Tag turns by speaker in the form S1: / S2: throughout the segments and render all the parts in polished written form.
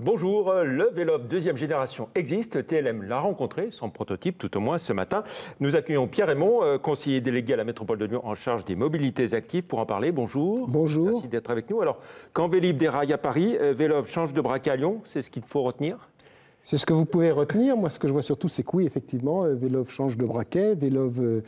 S1: Bonjour, le Vélov deuxième génération existe. TLM l'a rencontré, son prototype tout au moins ce matin. Nous accueillons Pierre Raymond, conseiller délégué à la métropole de Lyon en charge des mobilités actives pour en parler. Bonjour.
S2: Bonjour.
S1: Merci d'être avec nous. Alors, quand Vélib déraille à Paris, Vélov change de braquet à Lyon, c'est ce qu'il faut retenir?
S2: C'est ce que vous pouvez retenir. Moi, ce que je vois surtout, c'est que oui, effectivement, Vélov change de braquet. Vélov,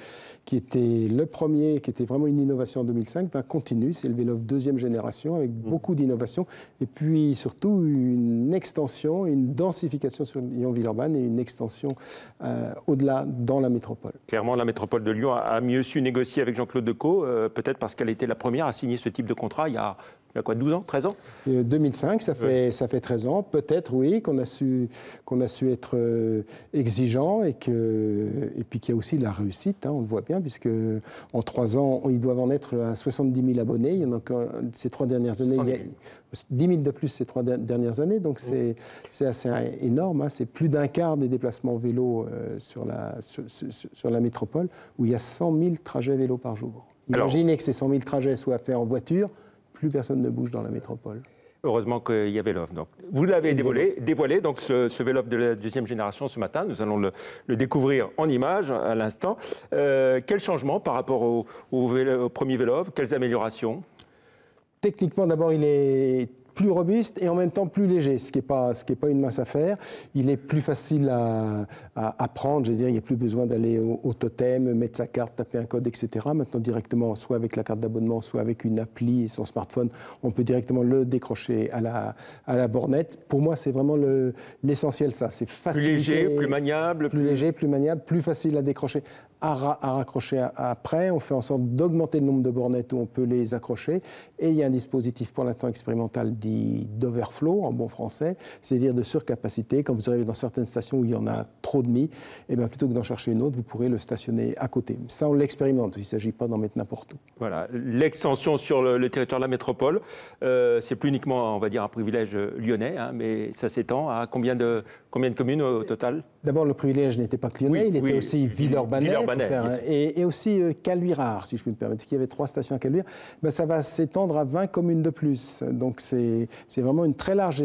S2: qui était le premier, qui était vraiment une innovation en 2005, continue. C'est le Vélov deuxième génération avec beaucoup d'innovations. Et puis, surtout, une extension, une densification sur Lyon-Villeurbanne et une extension au-delà dans la métropole.
S1: Clairement, la métropole de Lyon a mieux su négocier avec Jean-Claude Decaux, peut-être parce qu'elle était la première à signer ce type de contrat il y a quoi, 12 ans, 13 ans
S2: 2005, ça fait 13 ans. Peut-être, oui, qu'on a su être exigeant et puis qu'il y a aussi de la réussite, on le voit bien, puisque en 3 ans, ils doivent en être à 70 000 abonnés. Il y en a ces 3 dernières années, il y a 10 000 de plus ces 3 dernières années, donc c'est assez énorme. C'est plus d'un quart des déplacements vélo sur la métropole, où il y a 100 000 trajets vélo par jour. Imaginez que ces 100 000 trajets soient faits en voiture, plus personne ne bouge dans la métropole.
S1: Heureusement qu'il y a Vélov. Donc, vous l'avez dévoilé, donc ce Vélov de la deuxième génération ce matin. Nous allons le découvrir en images à l'instant. Quel changement par rapport au premier Vélov? Quelles améliorations?
S2: Techniquement, d'abord, il est plus robuste et en même temps plus léger, ce qui n'est pas une mince affaire. Il est plus facile à prendre, je veux dire, il n'y a plus besoin d'aller au totem, mettre sa carte, taper un code, etc. Maintenant, directement, soit avec la carte d'abonnement, soit avec une appli et son smartphone, on peut directement le décrocher à la bornette. Pour moi, c'est vraiment l'essentiel, ça. C'est facilité.
S1: Plus léger, plus maniable.
S2: Plus léger, plus maniable, plus facile à décrocher. À raccrocher après. On fait en sorte d'augmenter le nombre de bornettes où on peut les accrocher. Et il y a un dispositif pour l'instant expérimental dit d'overflow, en bon français, c'est-à-dire de surcapacité. Quand vous arrivez dans certaines stations où il y en a trop de mis, et bien plutôt que d'en chercher une autre, vous pourrez le stationner à côté. Ça, on l'expérimente. Il ne s'agit pas d'en mettre n'importe où. Voilà.
S1: L'extension sur le territoire de la métropole, c'est plus uniquement, on va dire, un privilège lyonnais, mais ça s'étend à combien de communes au total?
S2: D'abord, le privilège n'était pas que lyonnais, il était aussi Villeurbanais. Et aussi Caluire, si je puis me permettre, parce qu'il y avait 3 stations à Caluire. Ben, ça va s'étendre à 20 communes de plus. Donc c'est vraiment une très large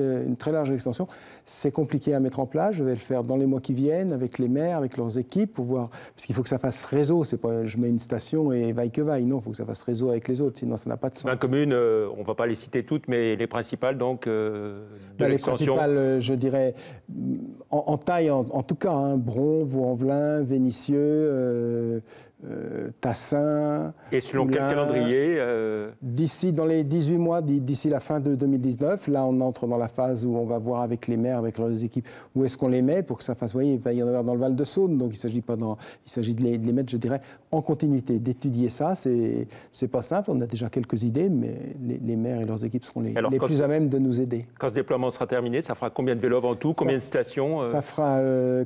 S2: extension. C'est compliqué à mettre en place. Je vais le faire dans les mois qui viennent avec les maires, avec leurs équipes, pour voir. Parce qu'il faut que ça fasse réseau. C'est pas je mets une station et vaille que vaille. Non, il faut que ça fasse réseau avec les autres, sinon ça n'a pas de sens.
S1: 20 communes, on ne va pas les citer toutes, mais les principales donc de l'extension.
S2: Les principales, je dirais, en taille en tout cas, Bron, Vaux-en-Velin, Vénissieux, Tassin.
S1: Et selon quel calendrier
S2: D'ici, dans les 18 mois, d'ici la fin de 2019, là on entre dans la phase où on va voir avec les maires, avec leurs équipes, où est-ce qu'on les met pour que ça fasse, vous voyez, il va y en avoir dans le Val-de-Saône, donc il s'agit de les mettre, je dirais, en continuité, d'étudier ça. C'est pas simple, on a déjà quelques idées, mais les maires et leurs équipes seront les plus à même de nous aider.
S1: Quand ce déploiement sera terminé, ça fera combien de Vélov en tout? Combien de stations
S2: Ça fera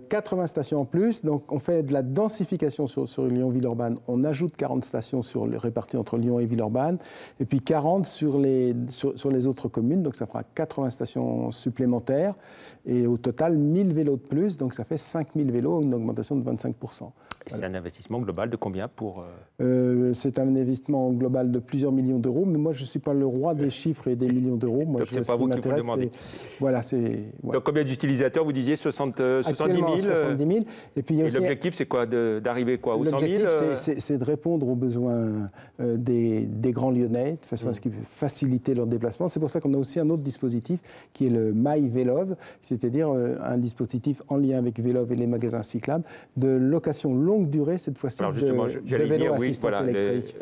S2: 80 stations en plus, donc on fait de la densification sur Lyon-Villeurbanne. On ajoute 40 stations réparties entre Lyon et Villeurbanne, et puis 40 sur les autres communes, donc ça fera 80 stations supplémentaires, et au total 1000 vélos de plus, donc ça fait 5000 vélos, une augmentation de 25%.
S1: Voilà. C'est un investissement global de combien pour
S2: c'est un investissement global de plusieurs millions d'euros, mais moi je ne suis pas le roi des chiffres et des millions d'euros.
S1: Donc c'est pas vous qui vous demandez.
S2: Voilà,
S1: Donc combien d'utilisateurs, vous disiez 70 000
S2: 70 000. Et puis
S1: l'objectif c'est quoi, d'arriver quoi, aux 100 000
S2: L'objectif c'est de répondre aux besoins des grands Lyonnais, de façon à ce qu'ils faciliter leur déplacement. C'est pour ça qu'on a aussi un autre dispositif qui est le My Vélov, c'est-à-dire un dispositif en lien avec Vélov et les magasins cyclables, de location longue durée cette fois-ci de vélos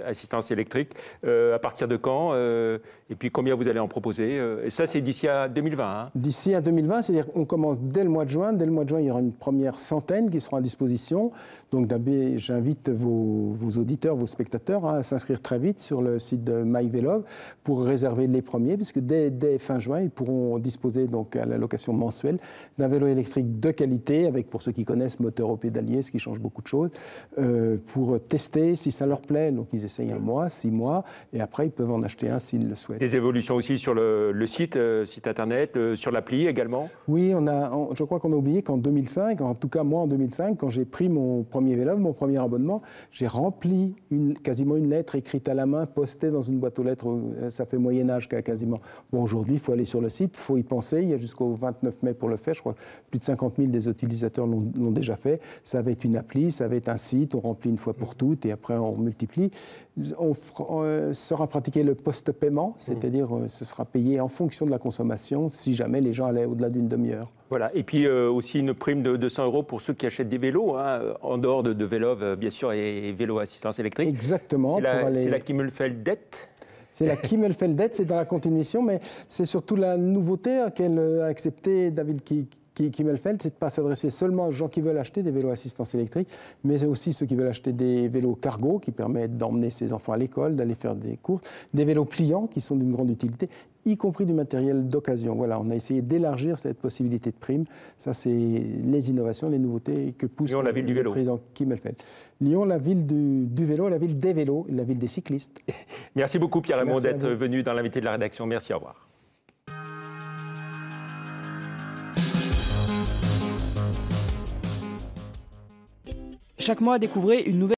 S1: assistance électrique. À partir de quand et puis combien vous allez en proposer? Et ça, c'est d'ici à 2020.
S2: D'ici à 2020, c'est-à-dire qu'on commence dès le mois de juin. Dès le mois de juin, il y aura une première centaine qui seront à disposition. Donc j'invite vos auditeurs, vos spectateurs à s'inscrire très vite sur le site de MyVélov pour réserver les premiers, puisque dès fin juin, ils pourront disposer donc à la location mensuelle d'un vélo électrique de qualité, avec, pour ceux qui connaissent, moteur au pédalier, ce qui change beaucoup de choses, pour tester si ça leur plaît. Donc ils essayent 1 mois, 6 mois, et après ils peuvent en acheter un s'ils le souhaitent.
S1: Des évolutions aussi sur le site internet, sur l'appli également?
S2: Oui, je crois qu'on a oublié qu'en 2005, en tout cas moi en 2005, quand j'ai pris mon premier vélo, mon premier abonnement, j'ai rempli quasiment une lettre écrite à la main, postée dans une boîte aux lettres, ça fait Moyen-Âge quasiment. Bon, aujourd'hui, il faut aller sur le site, il faut y penser, il y a jusqu'au 29 mai pour le faire, je crois plus de 50 000 des utilisateurs l'ont déjà fait. Ça va être une appli, ça va être un site, on remplit une fois pour toutes et après on multiplie. On sera pratiqué le post-paiement, c'est-à-dire ce sera payé en fonction de la consommation si jamais les gens allaient au-delà d'une demi-heure.
S1: Voilà, et puis aussi une prime de 200 € pour ceux qui achètent des vélos, hein, en dehors de Velov, bien sûr, et vélo assistance électrique.
S2: Exactement.
S1: C'est la Kimmelfeld.
S2: C'est la Kimmelfeld, c'est dans la continuation, mais c'est surtout la nouveauté qu'elle a accepté David Kimmelfeld, c'est de ne pas s'adresser seulement aux gens qui veulent acheter des vélos assistance électrique, mais aussi ceux qui veulent acheter des vélos cargo qui permettent d'emmener ses enfants à l'école, d'aller faire des courses, des vélos pliants qui sont d'une grande utilité, y compris du matériel d'occasion. Voilà, on a essayé d'élargir cette possibilité de prime. Ça, c'est les innovations, les nouveautés que pousse
S1: Lyon, la ville du vélo.
S2: Le président Kimmelfeld. Lyon, la ville du vélo, la ville des vélos, la ville des cyclistes.
S1: Merci beaucoup Pierre-Raymond d'être venu dans l'invité de la rédaction. Merci, au revoir.
S3: Chaque mois, découvrez une nouvelle